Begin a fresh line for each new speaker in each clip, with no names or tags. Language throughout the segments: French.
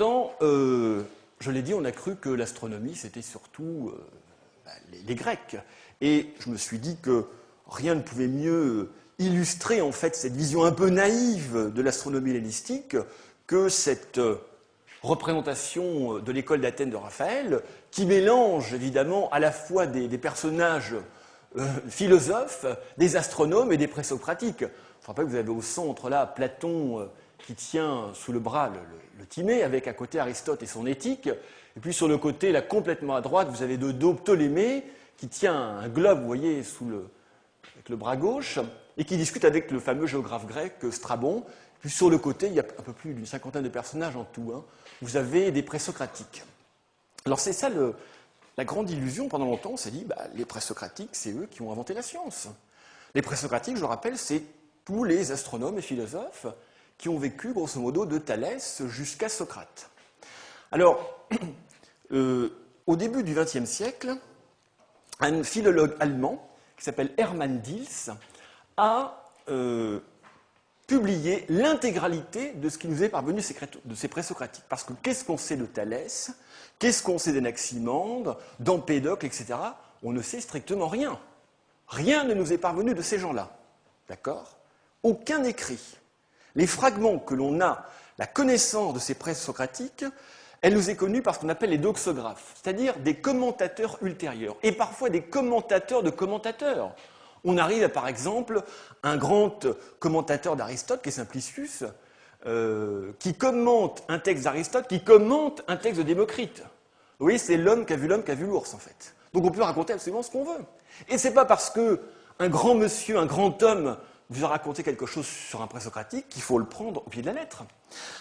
Pourtant, je l'ai dit, on a cru que l'astronomie, c'était surtout les Grecs. Et je me suis dit que rien ne pouvait mieux illustrer en fait cette vision un peu naïve de l'astronomie hellénistique que cette représentation de l'école d'Athènes de Raphaël, qui mélange évidemment à la fois des personnages philosophes, des astronomes et des présocratiques. Je rappelle que vous avez au centre là Platon qui tient sous le bras le Timée, avec à côté Aristote et son éthique, et puis sur le côté, là complètement à droite, vous avez de dos Ptolémée qui tient un globe, vous voyez, avec le bras gauche, et qui discute avec le fameux géographe grec Strabon. Puis sur le côté, il y a un peu plus d'une cinquantaine de personnages en tout. Hein. Vous avez des présocratiques. Alors c'est ça la grande illusion. Pendant longtemps, on s'est dit, les présocratiques, c'est eux qui ont inventé la science. Les présocratiques, je le rappelle, c'est tous les astronomes et philosophes qui ont vécu, grosso modo, de Thalès jusqu'à Socrate. Alors, au début du XXe siècle, un philologue allemand qui s'appelle Hermann Diels a publié l'intégralité de ce qui nous est parvenu de ces présocratiques. Parce que qu'est-ce qu'on sait de Thalès? Qu'est-ce qu'on sait d'Anaximandre, d'Empédocle, etc. On ne sait strictement rien. Rien ne nous est parvenu de ces gens-là. D'accord? Aucun écrit. Les fragments que l'on a, la connaissance de ces présocratiques, elle nous est connue par ce qu'on appelle les doxographes, c'est-à-dire des commentateurs ultérieurs, et parfois des commentateurs de commentateurs. On arrive à, par exemple, un grand commentateur d'Aristote, qui est Simplicius, qui commente un texte d'Aristote, qui commente un texte de Démocrite. Vous voyez, c'est l'homme qui a vu l'ours, en fait. Donc on peut raconter absolument ce qu'on veut. Et c'est pas parce qu'un grand monsieur, un grand homme, vous a raconté quelque chose sur un présocratique qu'il faut le prendre au pied de la lettre.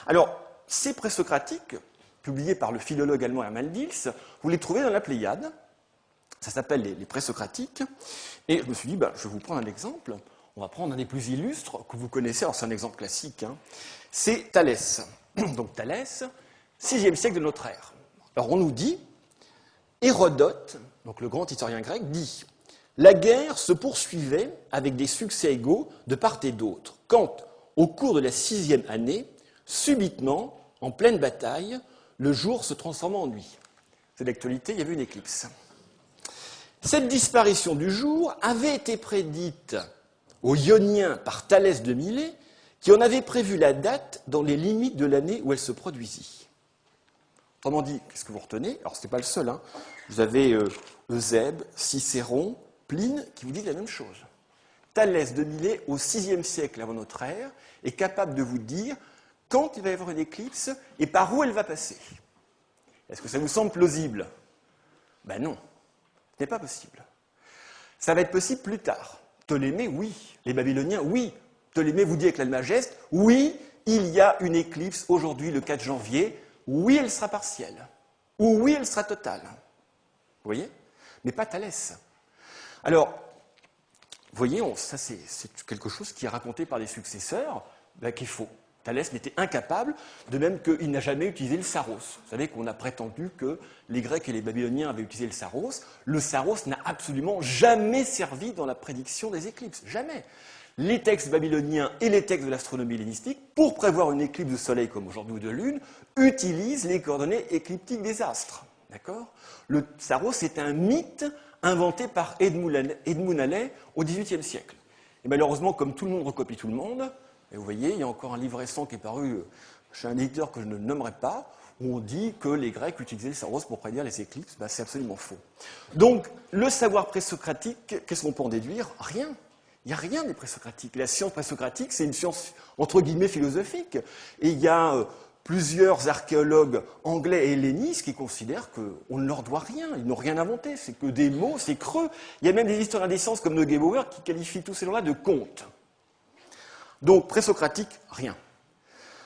Alors, ces présocratiques, publiés par le philologue allemand Hermann Diels, vous les trouvez dans la Pléiade. Ça s'appelle les présocratiques. Et je me suis dit, je vais vous prendre un exemple. On va prendre un des plus illustres que vous connaissez. Alors, c'est un exemple classique. Hein. C'est Thalès. Donc, Thalès, 6e siècle de notre ère. Alors, on nous dit, Hérodote, donc le grand historien grec, dit « La guerre se poursuivait avec des succès égaux de part et d'autre, quand, au cours de la 6e année, subitement, en pleine bataille, le jour se transforma en nuit. » C'est d'actualité, il y avait une éclipse. Cette disparition du jour avait été prédite aux Ioniens par Thalès de Milet, qui en avait prévu la date dans les limites de l'année où elle se produisit. Autrement dit, qu'est-ce que vous retenez? Alors, ce n'est pas le seul. Hein. Vous avez Eusèbe, Cicéron, Pline, qui vous disent la même chose. Thalès de Milet, au VIe siècle avant notre ère, est capable de vous dire quand il va y avoir une éclipse et par où elle va passer. Est-ce que ça vous semble plausible? Ben non, ce n'est pas possible. Ça va être possible plus tard. Ptolémée, oui. Les Babyloniens, oui. Ptolémée vous dit avec l'Almageste, oui, il y a une éclipse aujourd'hui, le 4 janvier. Oui, elle sera partielle. Ou oui, elle sera totale. Vous voyez? Mais pas Thalès. Alors, vous voyez, ça c'est quelque chose qui est raconté par des successeurs, qui est faux. Thalès n'était incapable, de même qu'il n'a jamais utilisé le saros. Vous savez qu'on a prétendu que les Grecs et les Babyloniens avaient utilisé le saros. Le saros n'a absolument jamais servi dans la prédiction des éclipses. Jamais. Les textes babyloniens et les textes de l'astronomie hellénistique, pour prévoir une éclipse de soleil comme aujourd'hui ou de lune, utilisent les coordonnées écliptiques des astres. D'accord? Le saros est un mythe inventé par Edmund Halley au XVIIIe siècle. Et malheureusement, comme tout le monde recopie tout le monde, et vous voyez, il y a encore un livre récent qui est paru chez un éditeur que je ne nommerai pas, où on dit que les Grecs utilisaient le saros pour prédire les éclipses. C'est absolument faux. Donc, le savoir présocratique, qu'est-ce qu'on peut en déduire? Rien. Il n'y a rien des présocratiques. La science présocratique, c'est une science, entre guillemets, philosophique. Et il y a plusieurs archéologues anglais et hellénistes qui considèrent qu'on ne leur doit rien. Ils n'ont rien inventé. C'est que des mots, c'est creux. Il y a même des historiens des sciences comme Neugebauer qui qualifient tous ces gens-là de contes. Donc, présocratique, rien.